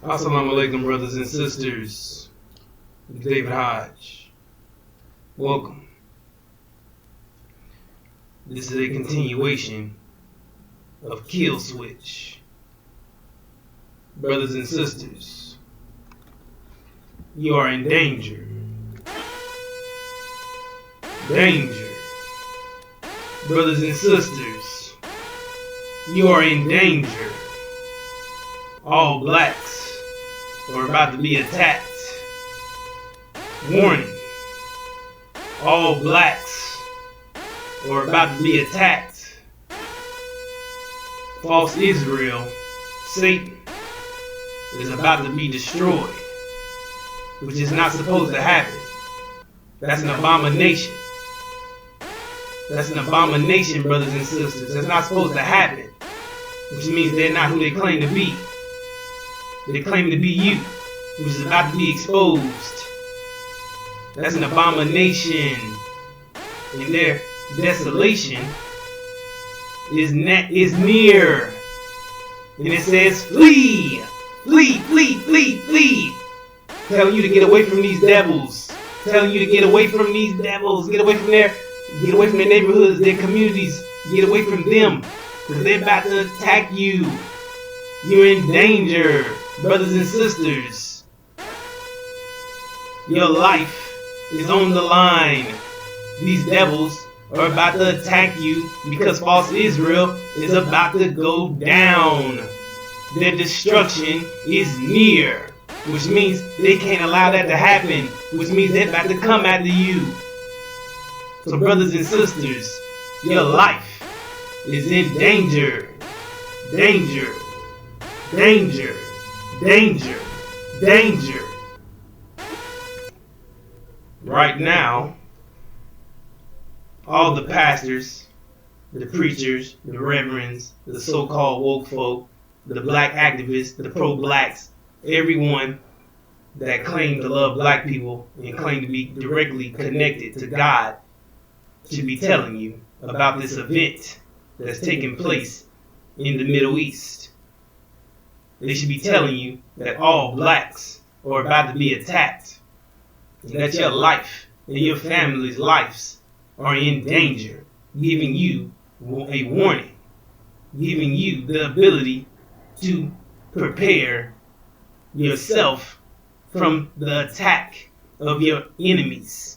Assalamu alaikum, brothers and sisters. It's David Hodge. Welcome. This is a continuation of Kill Switch. Brothers and sisters, you are in danger. Danger. Brothers and sisters, you are in danger. All blacks are about to be attacked. Warning. All blacks are about to be attacked. False Israel, Satan, is about to be destroyed, which is not supposed to happen. That's an abomination. That's an abomination, brothers and sisters. That's not supposed to happen, which means they're not who they claim to be. They claim to be you, which is about to be exposed. That's an abomination. And their desolation is near. And it says, flee! Flee, flee, flee, flee! Telling you to get away from these devils. Telling you to get away from these devils. Get away from their neighborhoods, their communities. Get away from them. Because they're about to attack you. You're in danger, brothers and sisters. Your life is on the line. These devils are about to attack you because false Israel is about to go down. Their destruction is near, which means they can't allow that to happen, which means they're about to come after you. So brothers and sisters, your life is in danger. Danger. Danger. Danger. Danger. Right now, all the pastors, the preachers, the reverends, the so-called woke folk, the black activists, the pro-blacks, everyone that claim to love black people and claim to be directly connected to God should be telling you about this event that's taking place in the Middle East. They should be telling you that all blacks are about to be attacked, and that your life and your family's lives are in danger, giving you a warning, giving you the ability to prepare yourself from the attack of your enemies,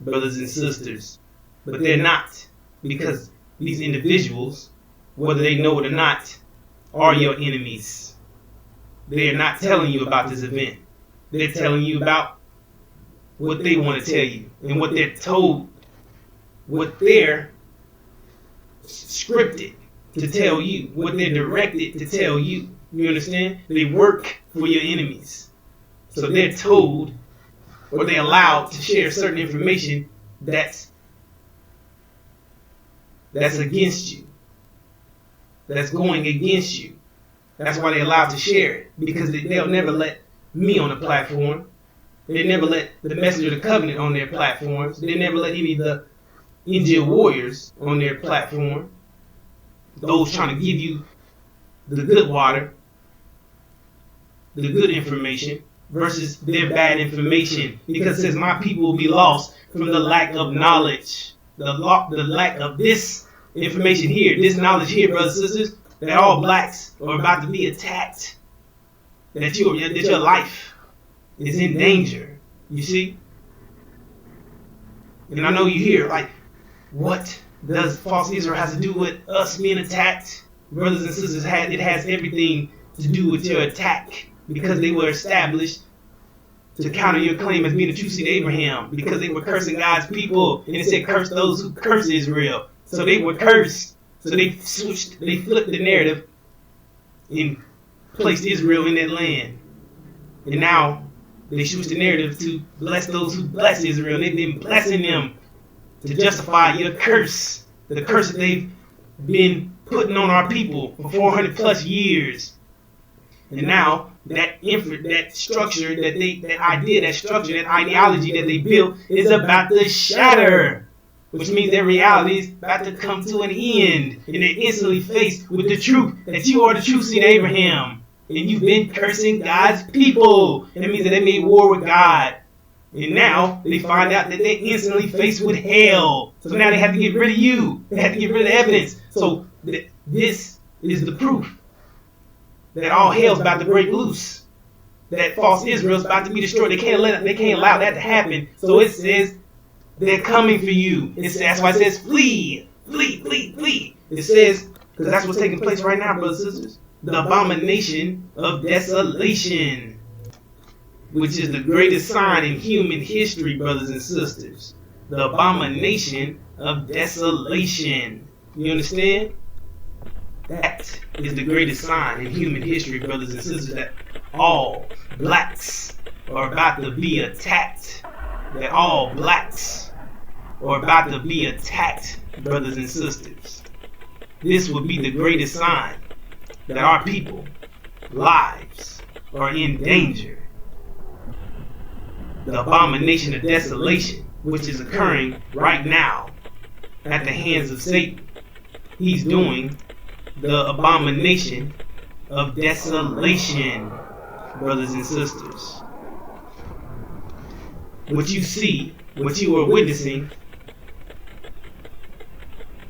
brothers and sisters. But they're not, because these individuals, whether they know it or not, are your enemies. They are not telling you about this event. They're telling you about what they want to tell you and what they're told, what they're scripted to tell you, what they're directed to tell you. You understand? They work for your enemies. So they're told, or they're allowed to share certain information that's against you. That's going against you. That's why they're allowed to share it. Because they'll never let me on the platform. They never let the Messenger of the Covenant on their platforms. They never let any of the NGO warriors on their platform. Those trying to give you the good water, the good information, versus their bad information. Because it says my people will be lost from the lack of knowledge. The lack of this information here, this knowledge here, brothers and sisters, that all blacks are about to be attacked. That your life is in danger. You see? And I know you hear, like, what does false Israel has to do with us being attacked? Brothers and sisters, it has everything to do with your attack, because they were established to counter your claim as being a true seed of Abraham, because they were cursing God's people, and it said curse those who curse Israel. So they were cursed. So they flipped the narrative and placed Israel in that land. And now they switched the narrative to bless those who bless Israel. They've been blessing them to justify your curse, the curse that they've been putting on our people for 400 plus years. And now that structure, that ideology that they built is about to shatter. Which means their reality is about to come to an end. And they're instantly faced with the truth that you are the true seed of Abraham. and you've been cursing God's people. That means that they made war with God. And now they find out that they're instantly faced with hell. So now they have to get rid of you. They have to get rid of the evidence. So this is the proof that all hell's about to break loose. That false Israel's about to be destroyed. They can't allow that to happen. So it says they're coming for you. That's why it says flee, flee, flee, flee. It says, because that's what's taking place right now, brothers and sisters. The abomination of desolation, which is the greatest sign in human history, brothers and sisters. The abomination of desolation. You understand? That is the greatest sign in human history, brothers and sisters, that all blacks are about to be attacked. That all blacks are about to be attacked, brothers and sisters. This would be the greatest sign that our people lives are in danger. The abomination of desolation, which is occurring right now at the hands of Satan. He's doing the abomination of desolation, brothers and sisters. What you see, what you are witnessing,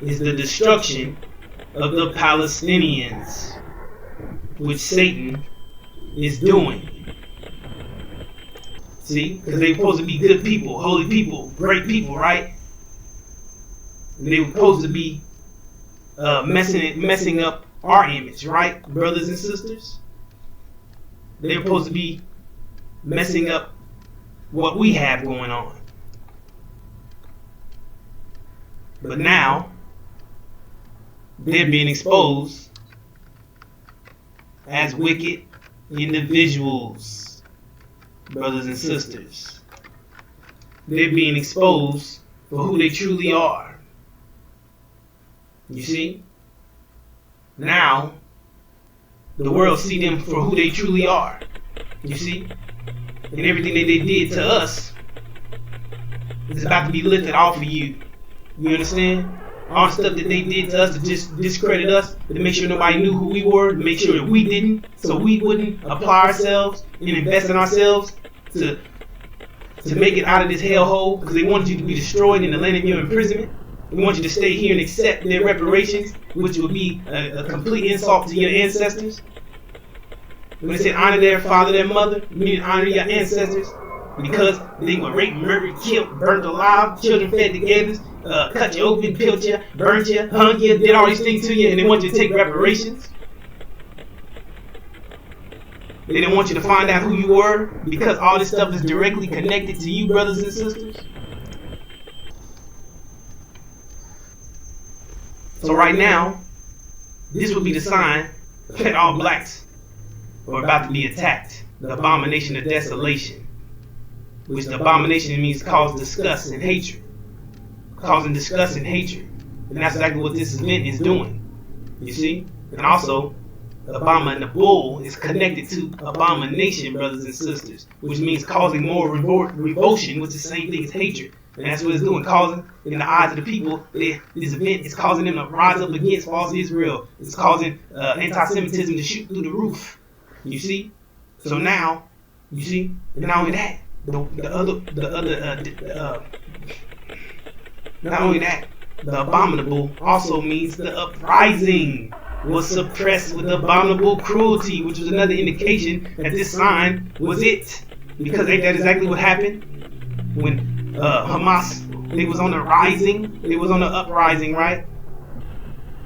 is the destruction of the Palestinians, which Satan is doing. See, because they're supposed to be good people, holy people, great people, right? And they were supposed to be messing up our image, right, brothers and sisters? They're supposed to be messing up what we have going on. But now they're being exposed as wicked individuals, brothers and sisters. They're being exposed for who they truly are. You see? Now, the world see them for who they truly are. You see? And everything that they did to us is about to be lifted off of you. You understand? All the stuff that they did to us to just discredit us, to make sure nobody knew who we were, to make sure that we didn't, so we wouldn't apply ourselves and invest in ourselves to make it out of this hellhole, because they wanted you to be destroyed in the land of your imprisonment. They want you to stay here and accept their reparations, which would be a complete insult to your ancestors. When they said honor their father, their mother, meaning honor your ancestors, because they were raped, murdered, killed, burnt alive, children fed together, cut you open, killed you, burnt you, hung you, did all these things to you, and they want you to take reparations. They didn't want you to find out who you were, because all this stuff is directly connected to you, brothers and sisters. So right now, this would be the sign that all blacks are about to be attacked. The abomination of desolation. Which the abomination means cause disgust and hatred. Causing disgust and hatred. And that's exactly what this event is doing. You see? And also, abominable is connected to abomination, brothers and sisters. Which means causing more revulsion, which is the same thing as hatred. And that's what it's doing, causing, in the eyes of the people, this event is causing them to rise up against false Israel. It's causing anti-Semitism to shoot through the roof. You see? So now, you see, and not only that, not only that, the abominable also means the uprising was suppressed with abominable cruelty, which was another indication that this sign was it. Because ain't that exactly what happened when Hamas, they was on the rising, they was on the uprising, right?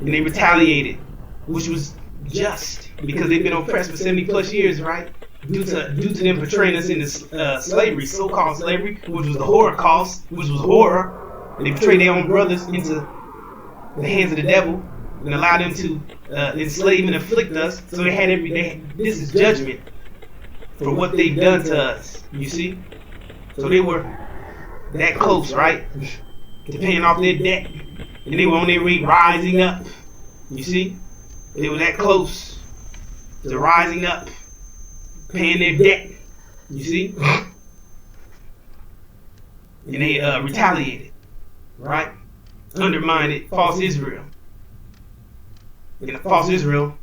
And they retaliated, which was just because they've been oppressed for 70 plus years, right? Due to them portraying us into slavery, so-called slavery, which was the Holocaust, which was horror. And they betrayed their own brothers into the hands of the devil and allowed them to enslave and afflict us. So they had this is judgment for what they've done to us. You see? So they were that close, right? To paying off their debt. And they were on their way rising up. You see? They were that close to rising up, paying their debt. You see? And they retaliated, right? Undermined false Israel. And the false Israel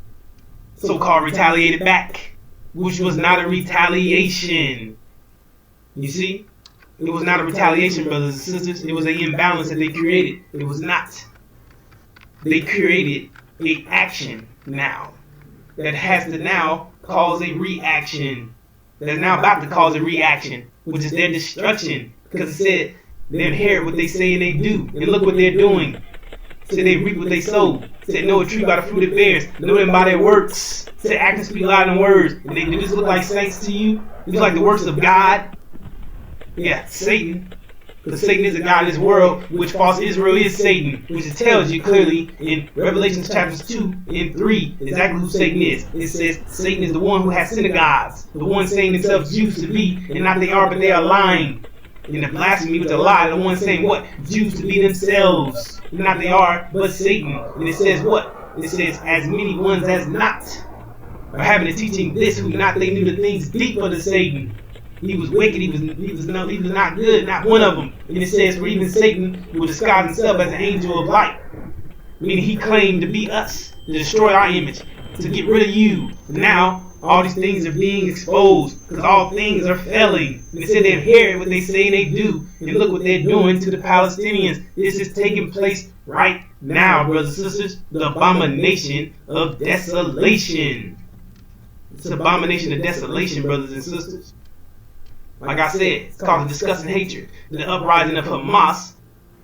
so-called retaliated back, which was not a retaliation. You see? It was not a retaliation, brothers and sisters. It was an imbalance that they created. It was not. They created a action now that has to now cause a reaction. That is now about to cause a reaction, which is their destruction. Because it said they inherit what they say and they do. And look what they're doing. It said they reap what they sow. It said know a tree by the fruit it bears. Know them by their works. It said actions speak louder than words. And they do this look like saints to you? These look like the works of God? Yeah, Satan. Because Satan is the God of this world, which false Israel is Satan, which it tells you clearly in Revelation chapters 2 and 3 exactly who Satan is. It says Satan is the one who has synagogues, the one saying themselves Jews to be, and not they are, but they are lying. And the blasphemy with a lie, the one saying what? Jews to be themselves, not they are, but Satan. And it says what? It says as many ones as not are having a teaching this who not they knew the things deeper than Satan. He was wicked, he was not good, not one of them. And it says, for even Satan will disguise himself as an angel of light. Meaning he claimed to be us, to destroy our image, to get rid of you. And now, all these things are being exposed, because all things are failing. And it said they inherit what they say they do. And look what they're doing to the Palestinians. This is taking place right now, brothers and sisters. The abomination of desolation. It's an abomination of desolation, brothers and sisters. Like I said, it's called the disgusting hatred. The uprising of Hamas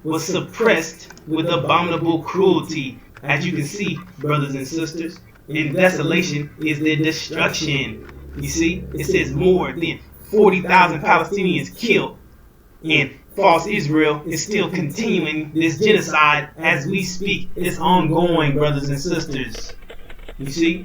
was suppressed with abominable cruelty. As you can see, brothers and sisters, in desolation is their destruction. You see, it says more than 40,000 Palestinians killed. And false Israel is still continuing this genocide as we speak. It's ongoing, brothers and sisters. You see?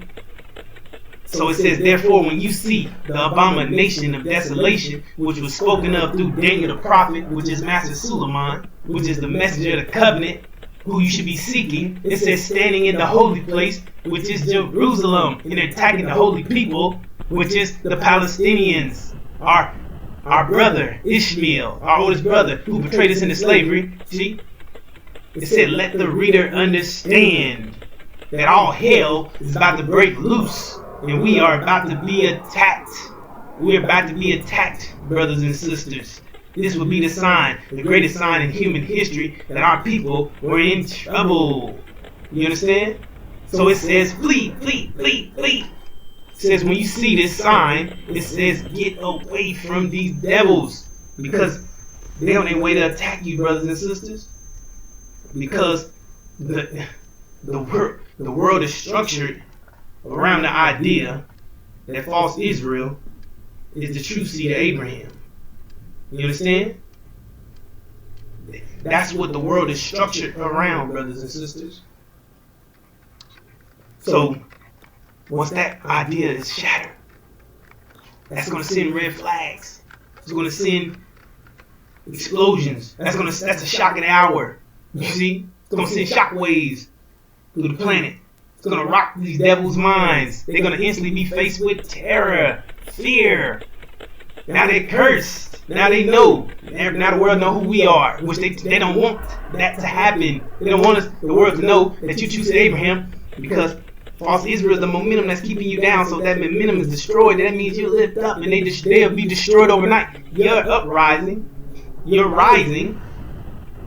So it says, therefore, when you see the abomination of desolation, which was spoken of through Daniel the prophet, which is Master Suleiman, which is the messenger of the covenant, who you should be seeking, it says, standing in the holy place, which is Jerusalem, and attacking the holy people, which is the Palestinians, our brother Ishmael, our oldest brother, who betrayed us into slavery. See? It said, let the reader understand that all hell is about to break loose. And we are about to be attacked. We are about to be attacked, brothers and sisters. This will be the sign, the greatest sign in human history, that our people were in trouble. You understand? So it says, flee, flee, flee, flee. It says, when you see this sign, it says, get away from these devils. Because they're on their way to attack you, brothers and sisters. Because the world is structured around the idea that false Israel is the true seed of Abraham. You understand? That's what the world is structured around, brothers and sisters. So, once that idea is shattered, that's going to send red flags. It's going to send explosions. That's a shock of the hour. You see? It's going to send shockwaves through the planet. It's going to rock these devils' minds. They're going to instantly be faced with terror, fear. Now they're cursed. Now they know. Now the world know who we are, which they don't want that to happen. They don't want the world to know that you choose Abraham, because false Israel is the momentum that's keeping you down. So that momentum is destroyed. That means you lift up and they'll be destroyed overnight. You're uprising. You're rising.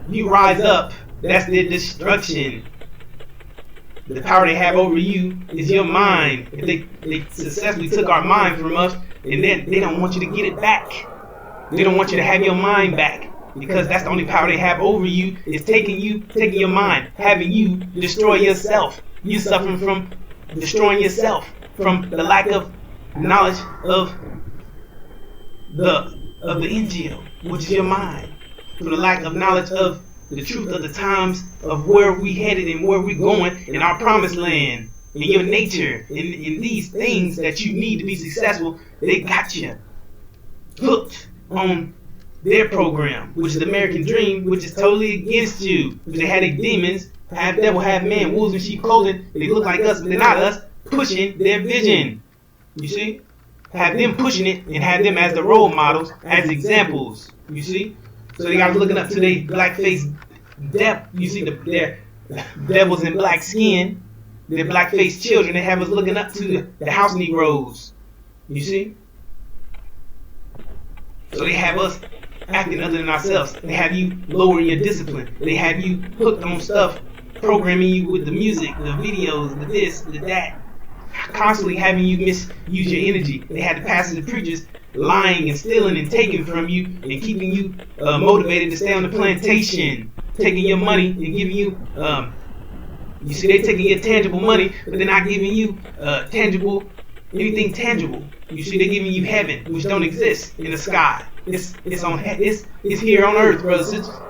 You rise up. That's their destruction. The power they have over you is your mind. If they successfully took our mind from us, and then they don't want you to get it back. They don't want you to have your mind back, because that's the only power they have over you, is taking your mind, having you destroy yourself. You suffering from destroying yourself, from the lack of knowledge of the Injil, which is your mind, from the lack of knowledge of the truth of the times of where we headed and where we're going in our promised land, in your nature, in these things that you need to be successful. They got you hooked on their program, which is the American dream, which is totally against you. Because they had their demons, half devil, half man, wolves in sheep clothing. They look like us, but they're not us, pushing their vision. You see? Have them pushing it and have them as the role models, as examples. You see? So they got looking up to their black face devil. You see their devils in black skin. They're black-faced children. They have us looking up to the house Negroes. You see? So they have us acting other than ourselves. They have you lowering your discipline. They have you hooked on stuff, programming you with the music, the videos, the this, the that, constantly having you misuse your energy. They had the pastors and preachers lying and stealing and taking from you and keeping you motivated to stay on the plantation, taking your money and giving you, you see, they're taking your tangible money, but they're not giving you anything tangible. You see, they're giving you heaven, which don't exist in the sky. It's here on earth, brothers and sisters.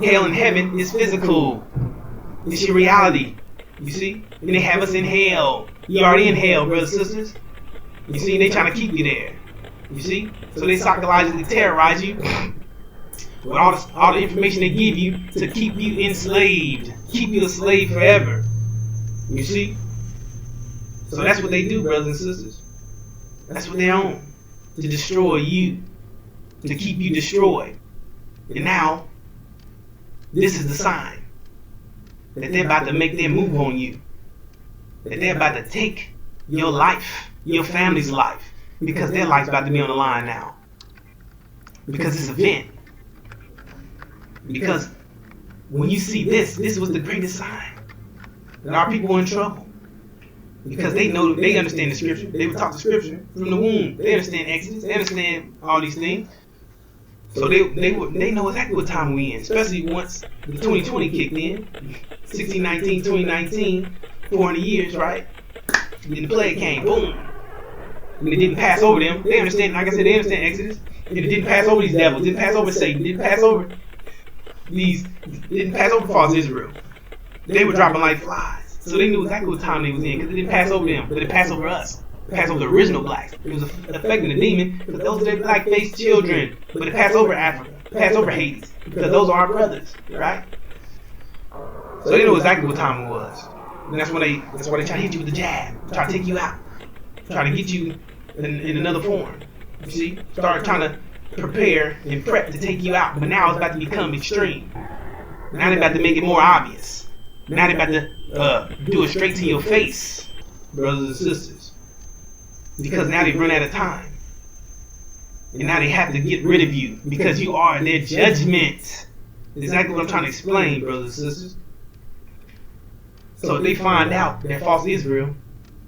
Hell and heaven is physical. It's your reality. You see? And they have us in hell. You already in hell, brothers and sisters. You see, they trying to keep you there. You see? So they psychologically terrorize you with all the information they give you to keep you enslaved. Keep you a slave forever. You see? So that's what they do, brothers and sisters. That's what they're on. To destroy you. To keep you destroyed. And now, this is the sign that they're about to make their move on you. That they're about to take your life, your family's life, because their life's about to be on the line now. Because this event. Because when you see this was the greatest sign that our people were in trouble. Because they know, they understand the scripture. They were taught the scripture from the womb. They understand Exodus. They understand all these things. So they know exactly what time we in. Especially once the 2020 kicked in. 1619, 2019, 400 years, right? Then the plague came. Boom. And it didn't pass over them. They understand, like I said, they understand Exodus. And it didn't pass over these devils. Didn't pass over Satan. Didn't pass over false Israel. They were dropping like flies. So they knew exactly what time they was in, because it didn't pass over them, but it passed over us. It passed over the original blacks. It was affecting the demon, because those are their black-faced children. But it passed over Africa, it passed over Haiti, because those are our brothers, right? So they know exactly what time it was. And that's why they try to hit you with the jab, try to take you out, try to get you in another form. You see? Start trying to prepare and prep to take you out, but now it's about to become extreme. Now they're about to make it more obvious. Now they're about to do it straight to your face, brothers and sisters. Because now they've run out of time. And now they have to get rid of you because you are their judgment. Exactly what I'm trying to explain, brothers and sisters. So if they find out that false Israel,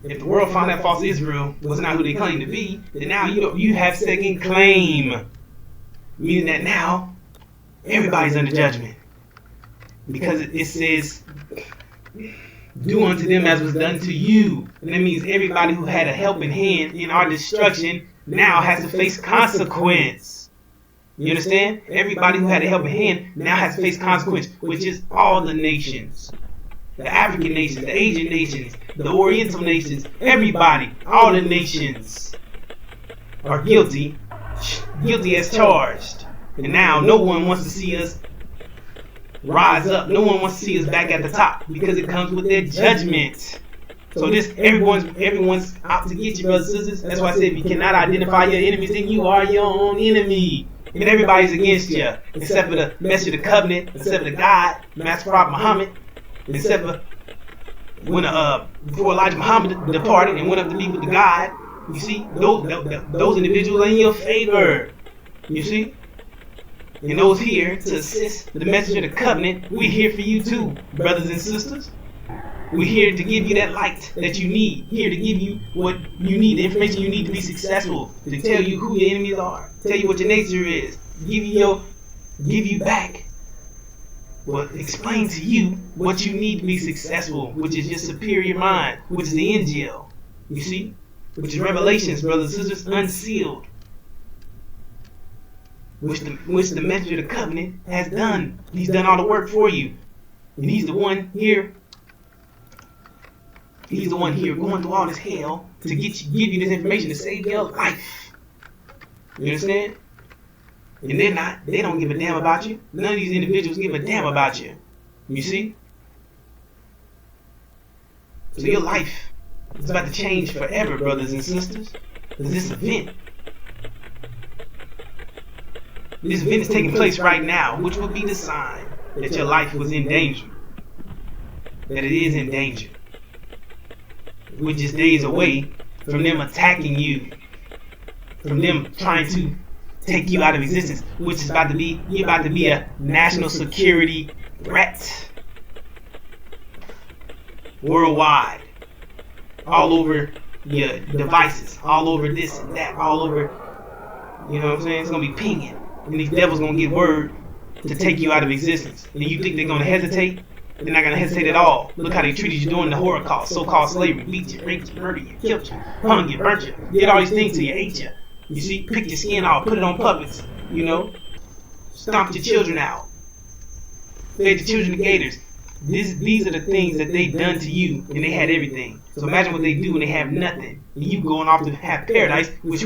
if the world found out false Israel was not who they claim to be, then now you have second claim. Meaning that now everybody's under judgment. Because it says, do unto them as was done to you. And that means everybody who had a helping hand in our destruction now has to face consequence. You understand? Everybody who had a helping hand now has to face consequence, which is all the nations. The African nations, the Asian nations, the Oriental nations, everybody, all the nations are guilty as charged. And now no one wants to see us rise up. No one wants to see us back at the top because it comes with their judgment. So this everyone's out to get you, brothers and sisters. That's why I said if you cannot identify your enemies, then you are your own enemy. And everybody's against you, except for the message of the covenant, except for the God, Master Prophet Muhammad, except for when before Elijah Muhammad departed and went up to meet with the God. You see, those individuals are in your favor. You see? And those here to assist the message of the covenant, we're here for you too, brothers and sisters. We're here to give you that light that you need. Here to give you what you need, the information you need to be successful. To tell you who your enemies are. Tell you what your nature is. Give you back. Well, explain to you what you need to be successful, which is your superior mind, which is the angel. You see? Which is Revelations, brothers and sisters, unsealed. Which the messenger of the covenant has done. He's done all the work for you. And he's the one here. He's the one here going through all this hell to give you this information to save your life. You understand? And they don't give a damn about you. None of these individuals give a damn about you. You see? So your life is about to change forever, brothers and sisters. Because this event is taking place right now, which will be the sign that your life was in danger. That it is in danger. we're just days away from them attacking you, from them trying to take you out of existence, which is you're about to be a national security threat worldwide, all over your devices, all over this and that, all over, you know what I'm saying? It's gonna be pinging, and these devils gonna get word to take you out of existence. And you think they're gonna hesitate? They're not gonna hesitate at all. Look how they treated you during the Holocaust, so-called slavery, beat you, raped you, murdered you, killed you, hung you, burnt you, did all these things to you, ate you. You see, picked your skin off, put it on puppets, you know, stomped your children out, fed the children to gators. These are the things that they done to you, and they had everything. So imagine what they do when they have nothing, and you going off to have paradise, which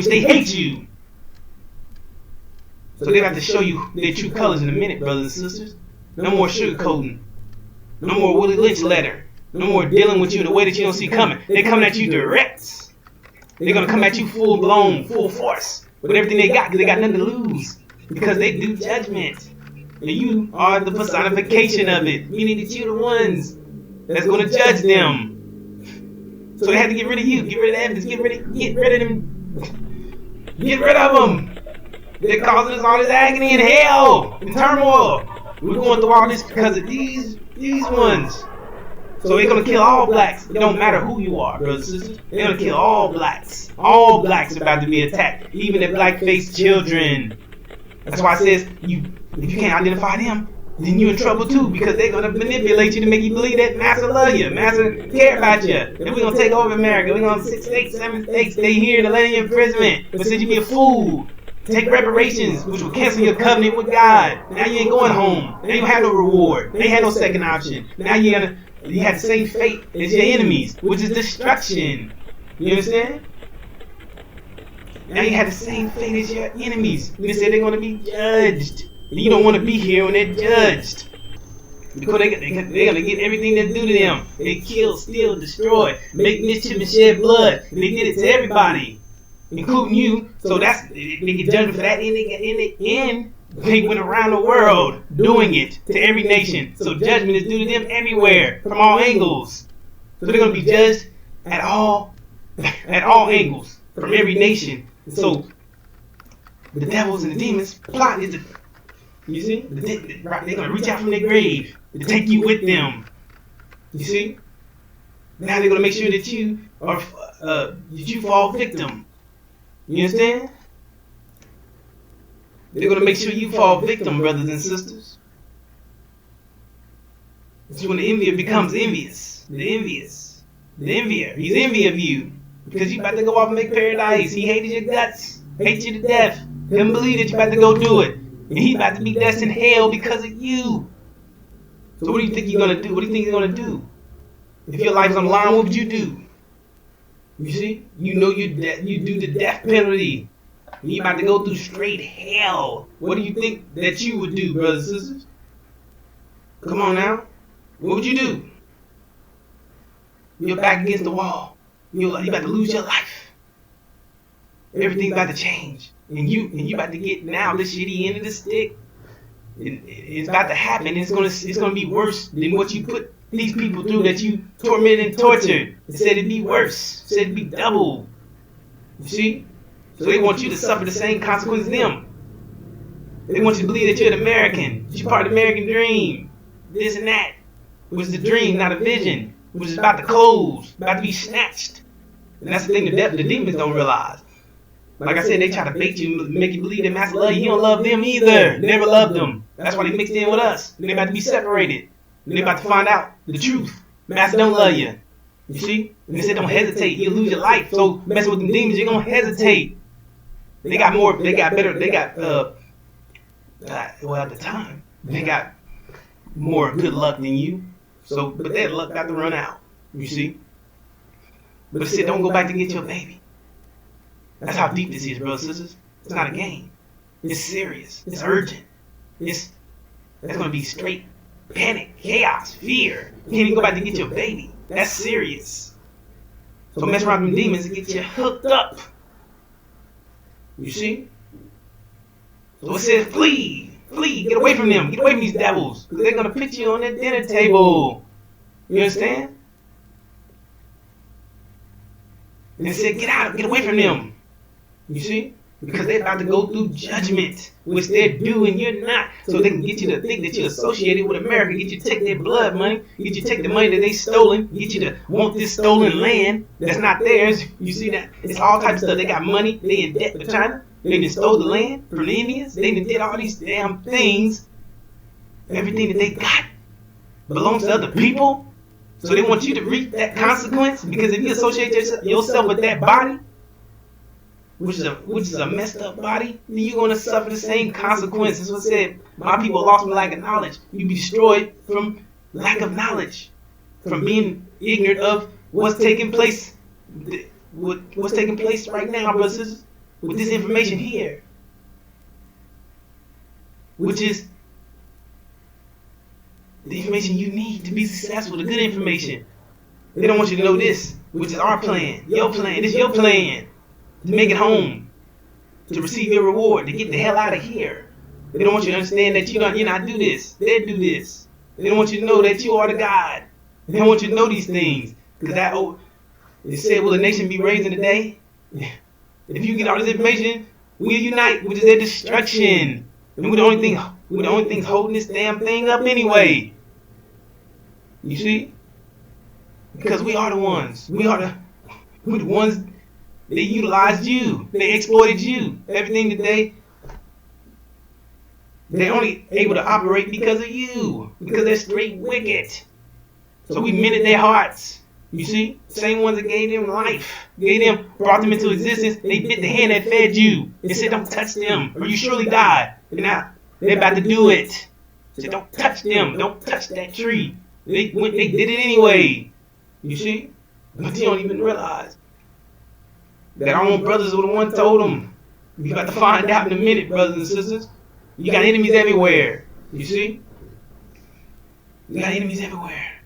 they hate you. So they have to show you their true colors in a minute, brothers and sisters. No more sugarcoating. No more Willie Lynch letter. No more dealing with you in a way that you don't see coming. They're coming at you direct. They're going to come at you full blown, full force, with everything they got, because they got nothing to lose. Because they do judgment. And you are the personification of it. Meaning that you're the ones that's going to judge them. So they had to get rid of you. Get rid of the evidence. Get rid of them. Get rid of them. They're causing us all this agony and hell and turmoil. We're going through all this because of these ones. So they're going to kill all blacks. It don't matter who you are, brothers and sisters. They're going to kill all blacks. All blacks are about to be attacked. Even the black-faced children. That's why it says, if you can't identify them, then you're in trouble too, because they're going to manipulate you to make you believe that Master love you, Master care about you, that we're going to take over America. We're going to 6 states, 7 states, stay here in the land of imprisonment, but said you be a fool. Take reparations, which will cancel your covenant with God. Now you ain't going home. Now you don't have no reward. Now you had no second option. Now you have the same fate as your enemies, which is destruction. You understand? Now you have the same fate as your enemies. They said they're going to be judged. And you don't want to be here when they're judged. Because they're going to get everything they do to them. They kill, steal, destroy, make mischief and shed blood. And they did it to everybody, including you. So they get judgment for that. In the end, they went around the world doing it to every nation. So judgment is due to them everywhere, from all angles. So they're going to be judged at all angles, from every nation. So the devils and the demons plot is you see? They're going to reach out from their grave to take you with them. You see? Now they're going to make sure that you fall victim. You understand? They're going to make sure you fall victim, brothers and sisters. It's when the envier becomes envious. The envier. He's envy of you. Because you about to go off and make paradise. He hated your guts. Hates you to death. Couldn't believe that you about to go do it. And he's about to be destined hell because of you. So what do you think you're going to do? What do you think you're going to do? If your life's on the line, what would you do? You see? You know you do the death penalty. And you're about to go through straight hell. What do you think that you would do, brothers and sisters? Come on now. What would you do? You're back against the wall. You're about to lose your life. Everything's about to change. And you about to get now the shitty end of the stick. It's about to happen. It's gonna be worse than what you put these people through that you tormented and tortured. It said it'd be worse. It said it'd be double. You see? So they want you to suffer the same consequences as them. They want you to believe that you're an American, that you're part of the American dream. This and that. Which is a dream, not a vision. Which is about to close, about to be snatched. And that's the thing the demons don't realize. Like I said, they try to bait you, make you believe that Master love you. You don't love them either. Never loved them. That's why they mixed in with us. And they're about to be separated. And they're about to find out the truth. Master don't love you. You see? And they said don't hesitate. You'll lose your life. So messing with the demons, you're going to hesitate. Well, at the time, they got more good luck than you. So, but their luck got to run out. You see? But it said don't go back to get your baby. That's how deep this is, brothers and sisters. It's not a game. It's serious. It's urgent. That's going to be straight panic, chaos, fear. You can't even go back to get your baby. That's serious. So mess around with them demons and get you hooked up. You see? So it says flee. Flee. Get away from them. Get away from these devils. Because they're going to put you on that dinner table. You understand? And it said, get away from them. You see? Because they're about to go through judgment, which they're due and you're not. So they can get you to think that you're associated with America, get you to take their blood money, get you to take the money that they stolen, get you to want this stolen land that's not theirs. You see that? It's all types of stuff. They got money, they in debt for China, they done stole the land from the Indians, they done did all these damn things. Everything that they got belongs to other people. So they want you to reap that consequence, because if you associate yourself with that body, which is a messed up body, then you're going to suffer the same consequences. What said, my people lost from lack of knowledge. You be destroyed from lack of knowledge, from being ignorant of what's taking place, what's taking place right now, brothers and sisters, with this information here, which is the information you need to be successful, the good information. They don't want you to know this, which is our plan, your plan. This is your plan. To make it home, to receive your reward, to get the hell out of here. They don't want you to understand that you're not do this. They do this. They don't want you to know that you are the God. They don't want you to know these things. Because it said, will a nation be raised in a day? If you get all this information, we'll unite, which is their destruction. And we're the only things holding this damn thing up anyway. You see? Because we are the ones. We're the ones. They utilized you. They exploited you. Everything that they're only able to operate because of you. Because they're straight wicked. So we mended their hearts. You see? Same ones that gave them life. Brought them into existence. They bit the hand that fed you. And said, don't touch them, or you surely die. And now they're about to do it. Said, don't touch them. Don't touch that tree. They did it anyway. You see? But they don't even realize that our own brothers were the one told them. You got to find out in a minute, brothers and sisters. You got enemies everywhere. You see? You got enemies everywhere.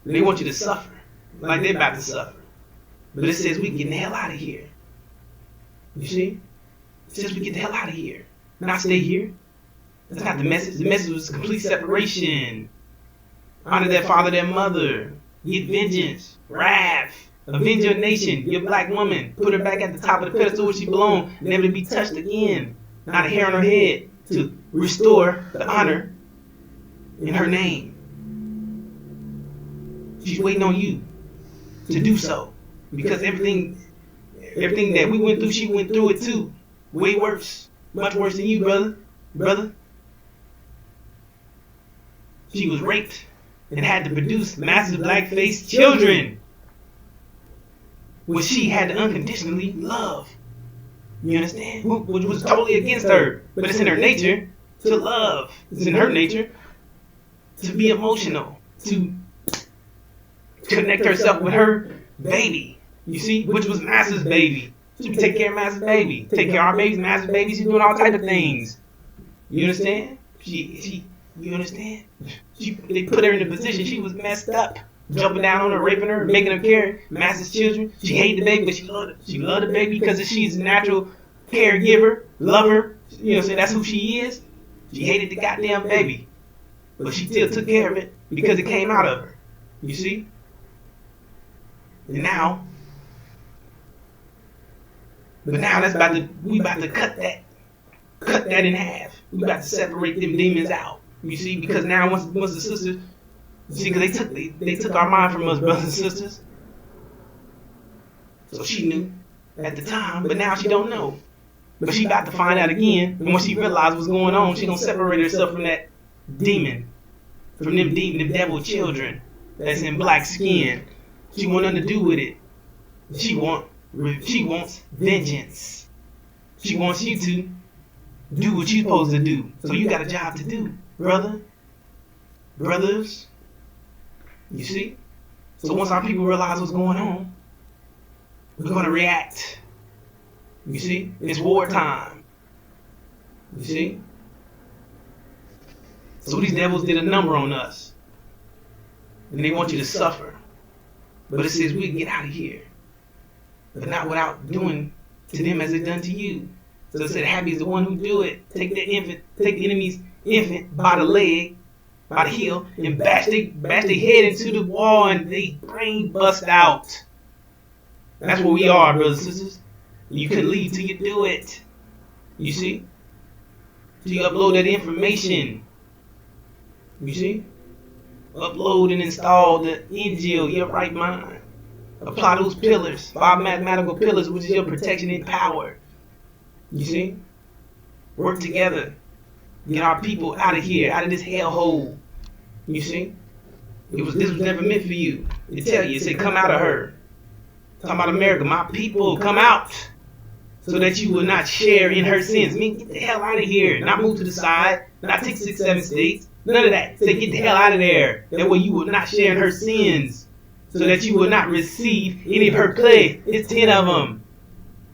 They want you to suffer like they're about to suffer. But it says we get the hell out of here. You see? It says we get the hell out of here. Not stay here. That's not the message. The message was complete separation. Honor their father, their mother. Get vengeance. Wrath. Avenge your nation, your black woman. Put her back at the top of the pedestal where she belongs, never to be touched again. Not a hair on her head. To restore the honor in her name. She's waiting on you to do so. Because everything that we went through, she went through it too. Way worse. Much worse than you, brother. She was raped and had to produce massive black-faced children, which she had to unconditionally love. You understand? Which was totally against her. But it's in her nature to love. It's in her nature to be emotional. To connect herself with her baby. You see? Which was Master's baby. She would take care of Master's baby. Take care of our babies, Master's baby. She's doing all types of things. You understand? You understand? They put her in a position. She was messed up. Jumping down on her, raping her, making her carry Master's children. She hated the baby, but she loved it. She loved the baby because she's a natural caregiver, lover. You know, so that's who she is. She hated the goddamn baby, but she still took care of it because it came out of her. You see? And now we about to cut that in half. We about to separate them demons out. You see? Because now once the sisters. See, because they took our mind from us, brothers and sisters. So she knew at the time, but now she don't know. But she about to find out again, and when she realized what's going on, she gonna separate herself from that demon, from them devil children that's in black skin. She want nothing to do with it. She wants vengeance. She wants you to do what you're supposed to do. So you got a job to do, brothers. You see? So once our people realize what's going on, we're going to react. You see? It's wartime. You see? So these devils did a number on us. And they want you to suffer. But it says we can get out of here. But not without doing to them as they done to you. So it said, happy is the one who do it. Take the enemy's infant by the leg, by the heel, and bash their head into the wall, and they brain bust out. That's where we are, brothers and sisters. You couldn't leave till you do it. You see? Till you upload that information. You see? Upload and install the Injil, your right mind. Apply those pillars, 5 mathematical pillars, which is your protection and power. You see? Work together. Get our people out of here, out of this hellhole. You see? This was never meant for you. It tell you, it said, come out of her. Talking about America, my people, come out. So that you will not share in her sins. I mean, get the hell out of here. Not move to the side. Not take 6, 7 states. None of that. Say, get the hell out of there. That way you will not share in her sins. So that you will not receive any of her plagues. It's 10 of them.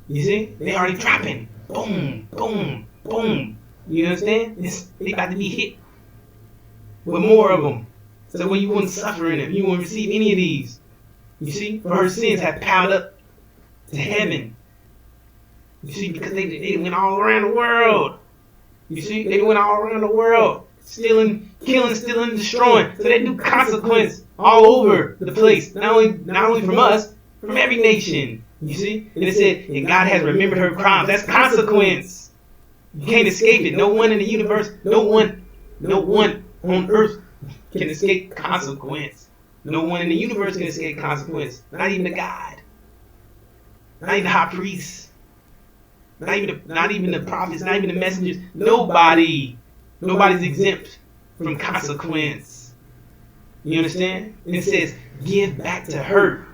You see? They already dropping. Boom, boom, boom. You understand? They about to be hit with more of them. So when you wouldn't suffer in it, you wouldn't receive any of these. You see? For her sins have piled up to heaven. You see? Because they went all around the world. You see? They went all around the world. Stealing, killing, stealing, destroying. So they do consequence all over the place. Not only from us, from every nation. You see? And it said, and God has remembered her crimes. That's consequence. You can't escape it. No one in the universe, no one on earth can escape consequence. No one in the universe can escape consequence. Not even the God. Not even the high priest. Not even the prophets. Not even the messengers. Nobody's exempt from consequence. You understand? And it says, give back to her.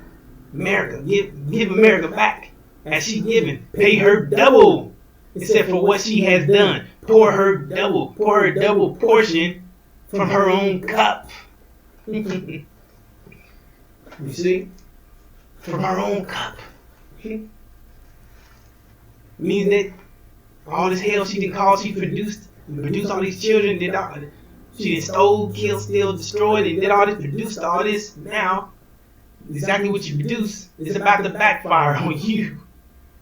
America. Give America back. As she given. Pay her double. It said for what she has done. Pour her double portion from her own cup. You see? From her own cup. Means that all this hell she did cause, she produced all these children, she did stole, killed, steal, destroyed, and did all this, produced all this. Now, exactly what you produce is about to backfire on you.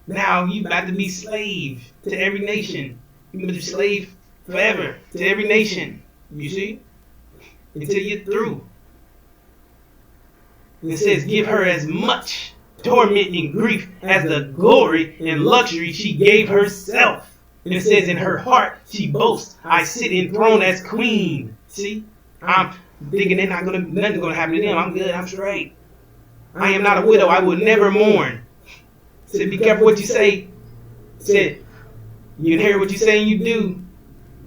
Now you about to be slave to every nation. You're going to be slave forever to every nation. You see? Until you're through. And it says, give her as much tormenting grief as the glory and luxury she gave herself. And it says, in her heart she boasts, I sit enthroned as queen. See? I'm thinking nothing's gonna happen to them. I'm good, I'm straight. I am not a widow, I will never mourn. It said, be careful what you say. It said, you inherit what you say and you do.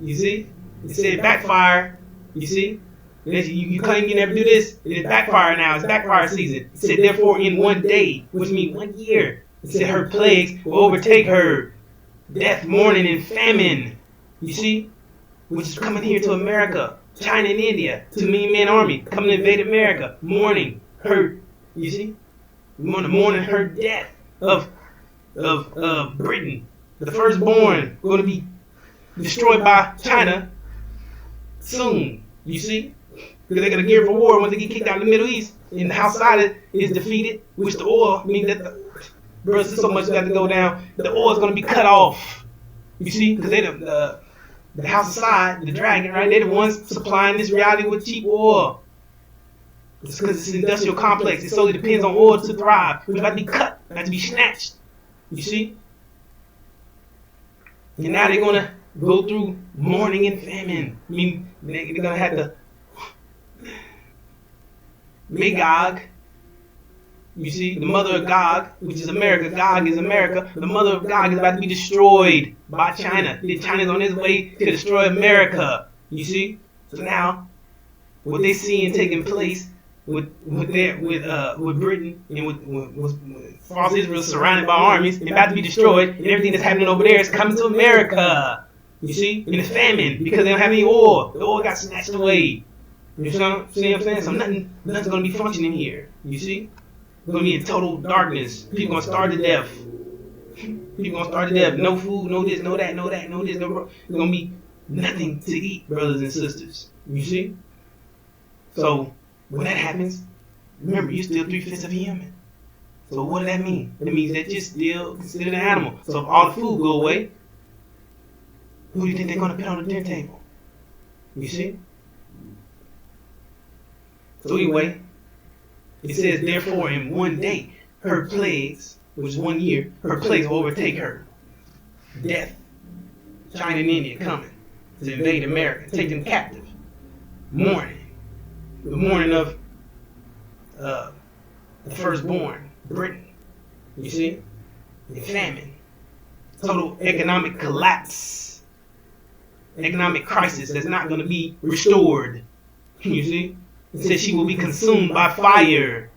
You see? It said backfire. You see? You claim you never do this. It is backfire now. It's backfire season. It said, therefore, in one day, which means 1 year, it said her plagues will overtake her. Death, mourning, and famine. You see? Which is coming here to America. China and India. 2 million man army coming to invade America. Mourning her. You see? Mourning her death of Britain. The firstborn going to be destroyed by China soon. You see? Because they're going to gear for war once they get kicked out in the Middle East. And the outside is defeated, which the oil, that there's so much got to go down. The oil is going to be cut off. You see? Because they the house aside, the dragon, right? They're the ones supplying this reality with cheap oil. It's because it's an industrial complex. It solely depends on oil to thrive. It's about to be cut, about to be snatched. You see? And now they're going to go through mourning and famine. They're going to have to Magog, you see, the mother of Gog, which is America. Gog is America. The mother of Gog is about to be destroyed by China. China's on its way to destroy America. You see? So now, what they seeing taking place with Britain and with false Israel surrounded by armies and about to be destroyed, and everything that's happening over there is coming to America. You see? In the famine, because they don't have any oil. The oil got snatched away. You see what I'm saying? So nothing's going to be functioning here. You see? We're going to be in total darkness. People going to starve to death. No food, no this, no that, no that, no this, no bro. There's going to be nothing to eat, brothers and sisters. You see? So when that happens, remember, you're still 3/5 of a human. So what does that mean? It means that you're still considered an animal. So if all the food go away, who do you think they're going to put on the dinner table? You see? So anyway, it says, therefore, in one day, her plagues which is 1 year, her place will overtake her. Death. China and India coming to invade America, take them captive. Mourning. The mourning of the firstborn, Britain. You see? The famine. Total economic collapse. Economic crisis that's not going to be restored. You see? It says she will be consumed by fire.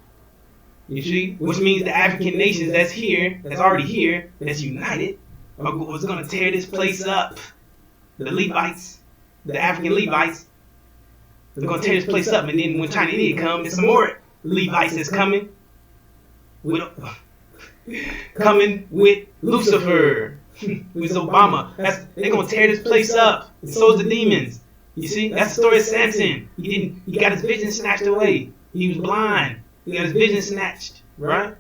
You see? Which means the African nations that's here, that's already here, that's united, was going to tear this place up. The Levites, the African Levites, they're going to tear this place up. And then when China and India come, there's some more Levites that's coming with Lucifer, with Obama. They're going to tear this place up. And so is the demons. You see? That's the story of Samson. He got his vision snatched away. He was blind. He got his vision snatched, right?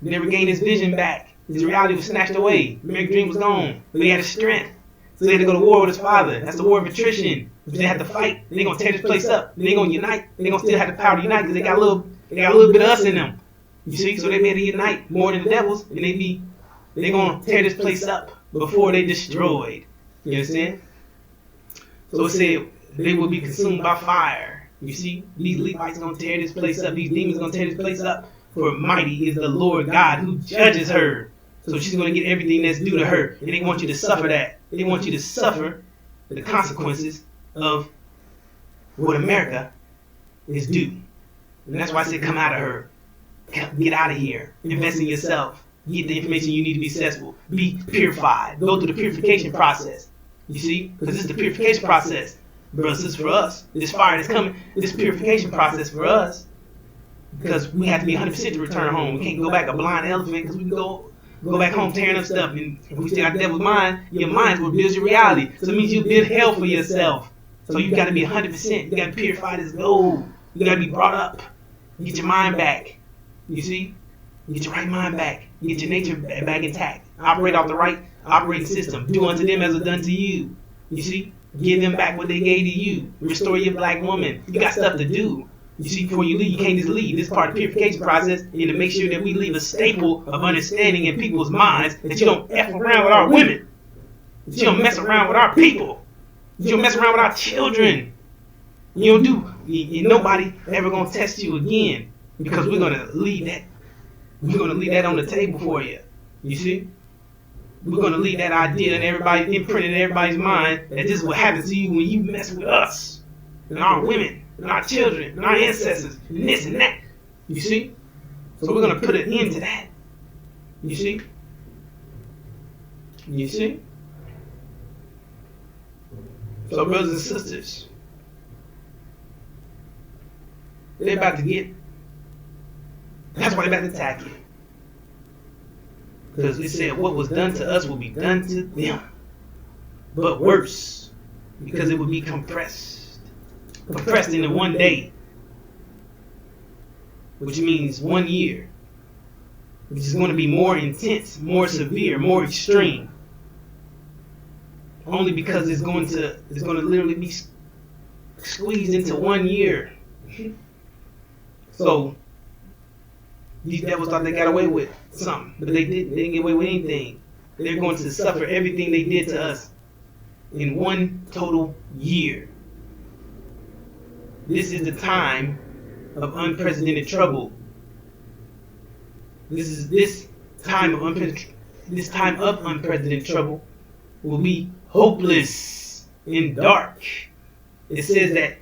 He never gained his vision back. His reality was snatched away. American dream was gone. But he had his strength. So they had to go to war with his father. That's the war of attrition. They had to fight. They're gonna tear this place up. They're gonna unite. They're gonna still have the power to unite because they got a little bit of us in them. You see? So they made to unite more than the devils, and they're gonna tear this place up before they destroyed. You understand? So it said they will be consumed by fire. You see? These Levites gonna tear this place up. These demons gonna tear this place up. For mighty is the Lord God who judges her. So she's going to get everything that's due to her. And they want you to suffer that. They want you to suffer the consequences of what America is due. And that's why I said come out of her. Get out of here. Invest in yourself. Get the information you need to be successful. Be purified. Go through the purification process. You see? Because this is the purification process. Brothers, this is for us. This fire that's coming. This purification process for us. Because we have to be 100% to return home. We can't go back a blind elephant because we can go back home tearing up stuff. And if we still got the devil's mind, your mind will build your reality. So it means you build hell for yourself. So you got to be 100%. You got to be purified as gold. You got to be brought up. Get your mind back. You see? Get your right mind back. Get your nature back intact. Operate off the right operating system. Do unto them as was done to you. You see? Give them back what they gave to you. Restore your black woman. You got stuff to do. You see, before you leave, you can't just leave. This is part of the purification process. And to make sure that we leave a staple of understanding in people's minds that you don't F around with our women. That you don't mess around with our people. That you don't mess around with our children. You don't do. Nobody ever going to test you again. Because we're going to leave that. We're going to leave that on the table for you. You see? We're going to leave that idea and everybody imprinted in everybody's mind that this is what happens to you when you mess with us and our women. And our children, and our ancestors, and this and that. You see? So we're going to put an end to that. You see? You see? So brothers and sisters, they're about to get, that's why they're about to attack you. Because it said what was done to us will be done to them. But worse, because it will be compressed into 1 day, which means 1 year, which is going to be more intense, more severe, more extreme. Only because it's going to literally be squeezed into 1 year. So these devils thought they got away with something, but they didn't. They didn't get away with anything. They're going to suffer everything they did to us in 1 total year. This is the time of unprecedented trouble. This time of unprecedented trouble will be hopeless and dark. It says that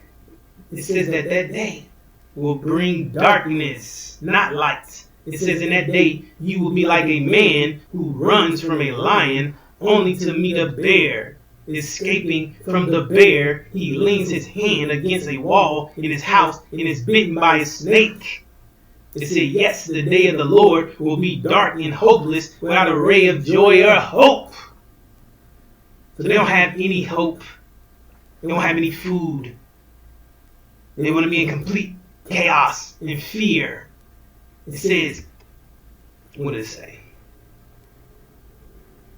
that day will bring darkness, not light. It says in that day you will be like a man who runs from a lion only to meet a bear. Escaping from the bear, he leans his hand against a wall in his house and is bitten by a snake. It said, yes, the day of the Lord will be dark and hopeless without a ray of joy or hope. So they don't have any hope. They don't have any food. They want to be in complete chaos and fear. It says, what does it say?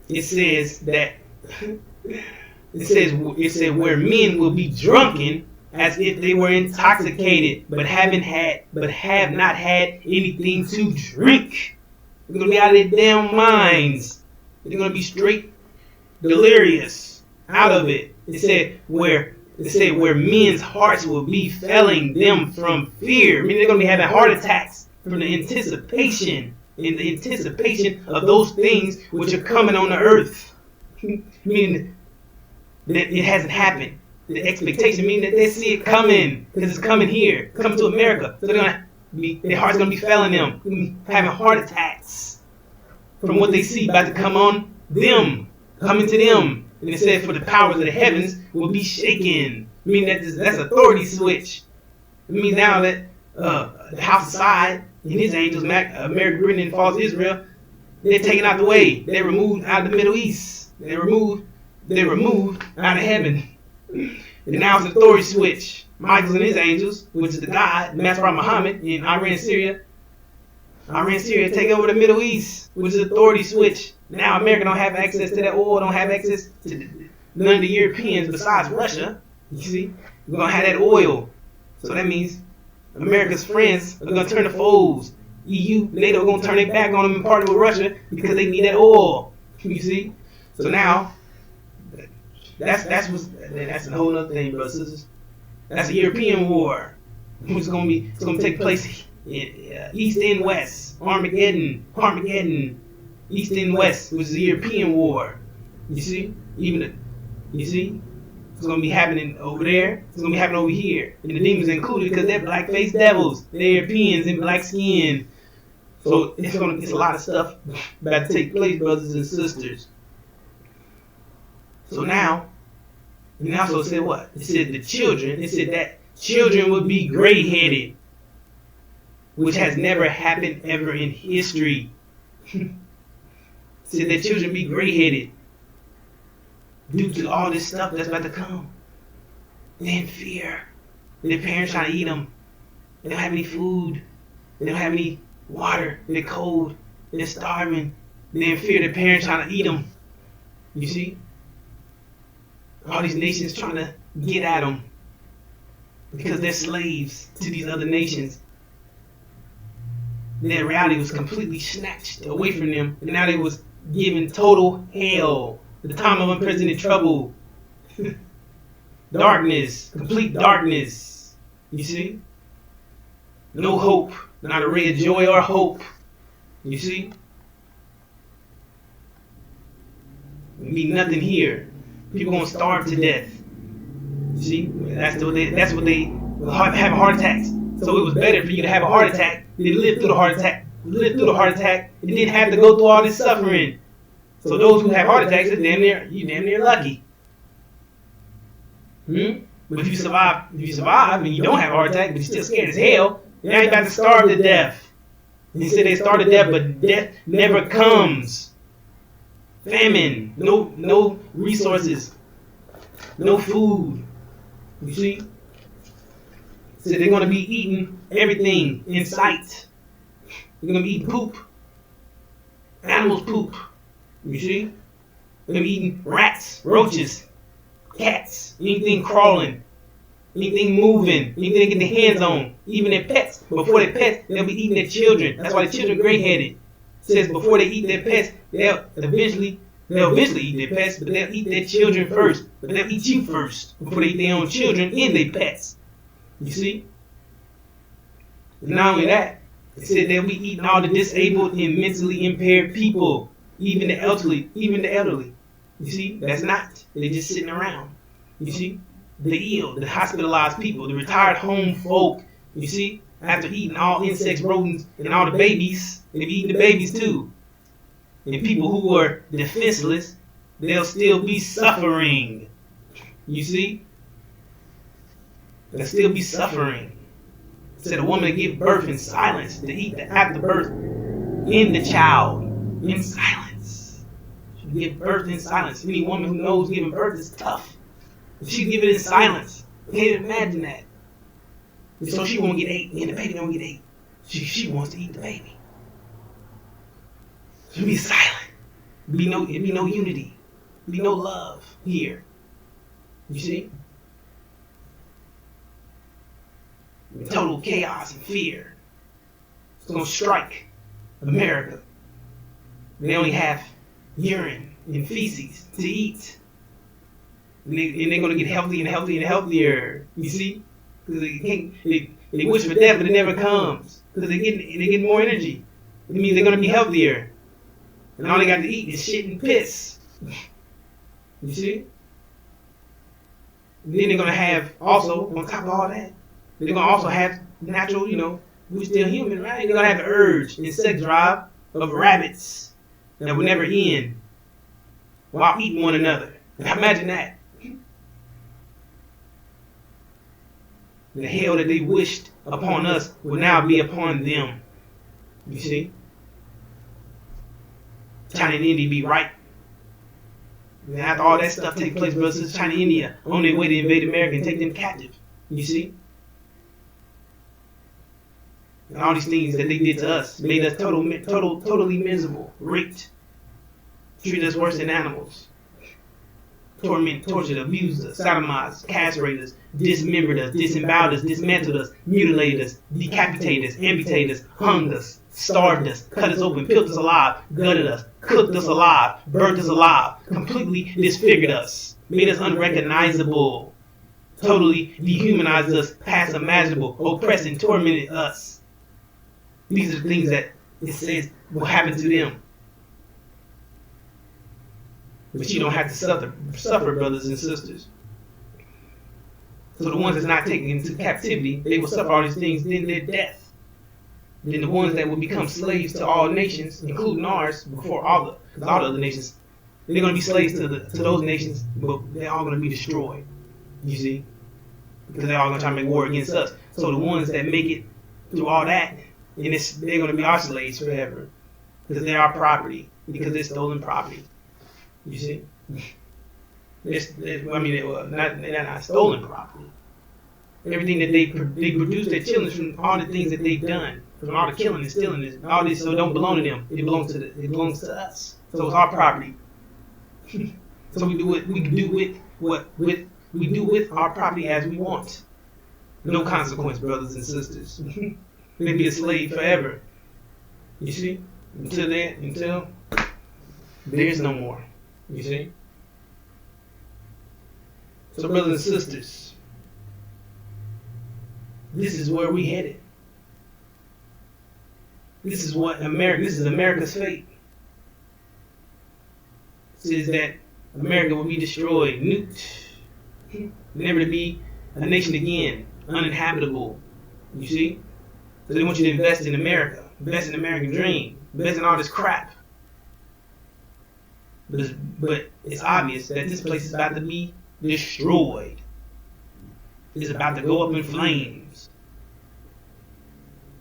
It says that it said where men will be drunken as if they were intoxicated, but have not had anything to drink. They're gonna be out of their damn minds. They're gonna be straight delirious out of it. It said where men's hearts will be failing them from fear. I mean, they're gonna be having heart attacks from the anticipation of those things which are coming on the earth. Meaning that it hasn't happened. The expectation meaning that they see it coming because it's coming here, coming to America. So their heart's gonna be failing them, having heart attacks from what they see about to come on them, coming to them. And it said, for the powers of the heavens will be shaken. I mean, that's authority switch. It means now that the house of Side and his angels, America, Britain, and false Israel, they're taken out the way. They're removed out of the Middle East. They're removed out of heaven. And now it's authority switch. Michael and his angels, which is the God, Master Muhammad in Iran, Syria. Take over the Middle East, which is authority switch. Now America don't have access to that oil, don't have access to none of the Europeans besides Russia. You see, we're gonna have that oil. So that means America's friends are gonna turn to foes. EU, NATO are gonna turn their back on them and partner with Russia because they need that oil. You see? So now that's a whole other thing, brothers and sisters. That's a European war. It's gonna take place in East and West. Armageddon. East and West, which is a European war. You see? It's gonna be happening over there. It's gonna be happening over here. And the demons included because they're black-faced devils. They're Europeans in black skin. So it's a lot of stuff about to take place, brothers and sisters. So now, and also said what? It said that children would be gray-headed, which has never happened ever in history. It said that children be gray-headed due to all this stuff that's about to come. They're in fear. Their parents trying to eat them. They don't have any food. They don't have any water. They're cold. They're starving. They're in fear. Their parents trying to eat them. You see? All these nations trying to get at them because they're slaves to these other nations. Their reality was completely snatched away from them, and now they was given total hell. The time of unprecedented trouble. Darkness. Complete darkness. You see? No hope. Not a ray of joy or hope. You see? There'll be nothing here. People gonna starve to death. You see? That's what they have heart attacks. So it was better for you to have a heart attack than live through the heart attack. Live through the heart attack and didn't have to go through all this suffering. So those who have heart attacks, you're damn near lucky. But if you survive and you don't have a heart attack, but you're still scared as hell, now you're about to starve to death. And he said they starve to death, but death never comes. Famine, no resources, no food. You see? So they're going to be eating everything in sight. They're going to be eating poop. Animals poop. You see? They're going to be eating rats, roaches, cats, anything crawling, anything moving, anything they get their hands on, even their pets. Before their pets, they'll be eating their children. That's why the children are gray-headed. It says before they eat their pets, they'll eventually eat their pets, but they'll eat their children first. But they'll eat you first before they eat their own children and their pets. You see? And not only that, it said they'll be eating all the disabled and mentally impaired people, even the elderly. You see? That's not. They're just sitting around. You see? The ill, the hospitalized people, the retired home folk. You see? After eating all insects, rodents, and all the babies, they'll be eating the babies too. And people who are defenseless, they'll still be suffering. You see? They'll still be suffering. It said a woman to give birth in silence, to eat the afterbirth in the child in silence. She give birth in silence. Any woman who knows giving birth is tough. If she give it in silence, can't imagine that. And so she won't get ate, and the baby don't get ate. She wants to eat the baby. She'll be silent. It'll be no unity. There'll be no love here. You see? Total chaos and fear. It's going to strike America. They only have urine and feces to eat. And they're going to get healthier and healthier and healthier. You see? Because they wish for death, but it never comes. Because they're getting more energy. It means they're going to be healthier. And all they got to eat is shit and piss. You see? Then they're going to have, also, on top of all that, they're going to also have natural, we're still human, right? They're going to have the urge and sex drive of rabbits that will never end while eating one another. Now imagine that. The hell that they wished upon us will now be upon them. You see? China and India be right. And after all that stuff take place, brothers, China and India on their way to invade America and take them captive. You see? And all these things that they did to us made us totally miserable, raped, treated us worse than animals, tortured, abused us, sodomized, castrated us, dismembered us, disemboweled us, dismantled us, mutilated us, decapitated us, amputated us, hung us, starved us, cut us open, peeled us alive, gutted us, cooked us alive, burnt us alive, completely disfigured us, made us unrecognizable, totally dehumanized us past imaginable, oppressed and tormented us. These are the things that it says will happen to them. But you don't have to suffer, brothers and sisters. So the ones that's not taken into captivity, they will suffer all these things, then their death. Then the ones that will become slaves to all nations, including ours, before all the other nations, they're going to be slaves to those nations, but they're all going to be destroyed. You see? Because they're all going to try to make war against us. So the ones that make it through all that, and they're going to be our slaves forever. Because they're our property. Because they're stolen property. You see? They're not stolen property. Everything that they produce their children from all the things that they've done, from all the killing and stealing, all this, so it don't belong to them. It belongs to us. So it's our property. So we do with our property as we want. No consequence, brothers and sisters. They be a slave forever. You see? Until there's no more. You see? So brothers and sisters, this is where we headed. This is America's fate. It says that America will be destroyed, nuked, never to be a nation again, uninhabitable. You see? So they want you to invest in America, invest in the American dream, invest in all this crap. But it's obvious that this place is about to be destroyed. It's about to go up in flames.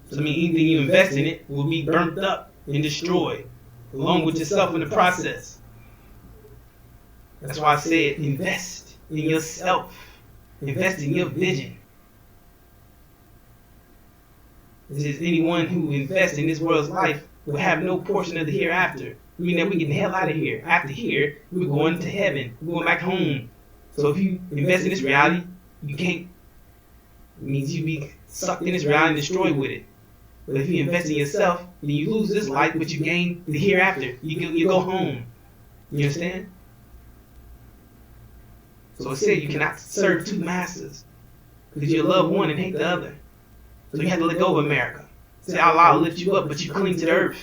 So anything you invest in it will be burnt up and destroyed, along with yourself in the process. That's why I said invest in yourself. Invest in your vision. It says anyone who invests in this world's life will have no portion of the hereafter. Meaning that we're getting the hell out of here. After here, we're going to heaven. We're going back home. So if you invest in this reality, you can't. It means you be sucked in this reality and destroyed with it. But if you invest in yourself, then you lose this life, but you gain the hereafter. You go home. You understand? So it said you cannot serve two masters because you love one and hate the other. So you have to let go of America. Say Allah will lift you up, but you cling to the earth.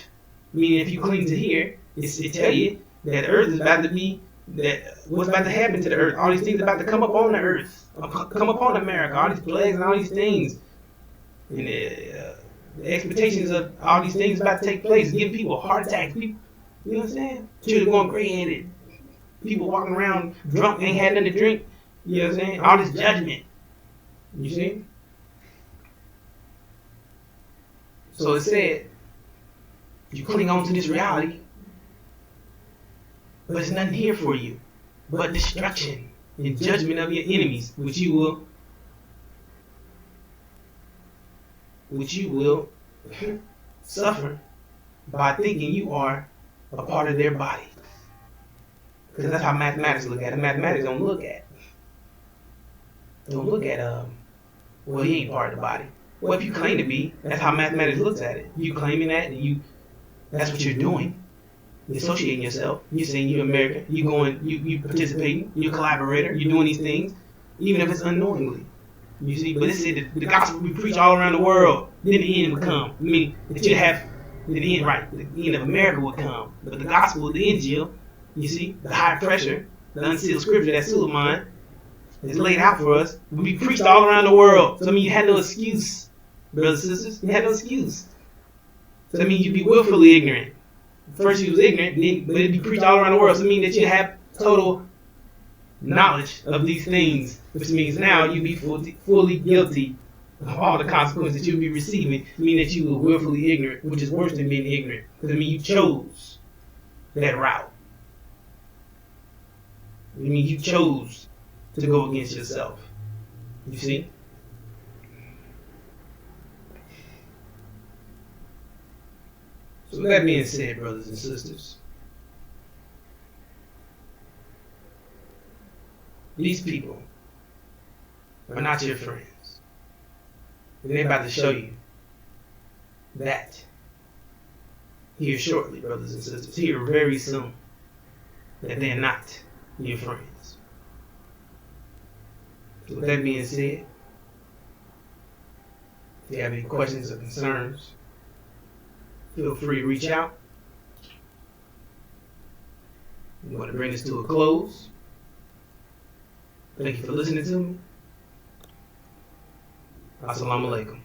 Meaning if you cling to here, it tell you that the earth is about to be, that what's about to happen to the earth. All these things are about to come up on the earth, come upon America, all these plagues and all these things. And the expectations of all these things about to take place, giving people heart attacks. People, you know what I'm saying? Children going gray-headed. People walking around drunk, ain't had nothing to drink. You know what I'm saying? All this judgment. You see? So it said, you cling on to this reality, but there's nothing here for you but destruction and judgment of your enemies, which you will suffer by thinking you are a part of their body. Because that's how mathematics look at it. Mathematics don't look at, well, he ain't part of the body. Well, if you claim to be, that's how mathematics looks at it. You claiming that, and that's what you're doing. You're associating yourself. You're saying you're American. You're going, you participating. You're a collaborator. You're doing these things, even if it's unknowingly. You see, but it said that the gospel we preach all around the world, then the end would come. I mean, that you have the end, right? The end of America would come. But the gospel, the Injil, you see, the high pressure, the unsealed scripture, that Suleiman is laid out for us, will be preached all around the world. So I mean, you had no excuse, brothers and sisters. You had no excuse. So I mean, you'd be willfully ignorant. First you was ignorant, but it'd be preached all around the world. So I mean that you have total knowledge of these things, which means now you'd be fully guilty of all the consequences that you'll be receiving. Mean that you were willfully ignorant, which is worse than being ignorant. Because I mean you chose that route. I mean you chose to go against yourself. You see? So with that being said, brothers and sisters, these people are not your friends. And they're about to show you that here shortly, brothers and sisters, here very soon, that they're not your friends. So with that being said, if you have any questions or concerns, feel free to reach out. We want to bring this to a close. Thank you for listening to me. Assalamu alaikum.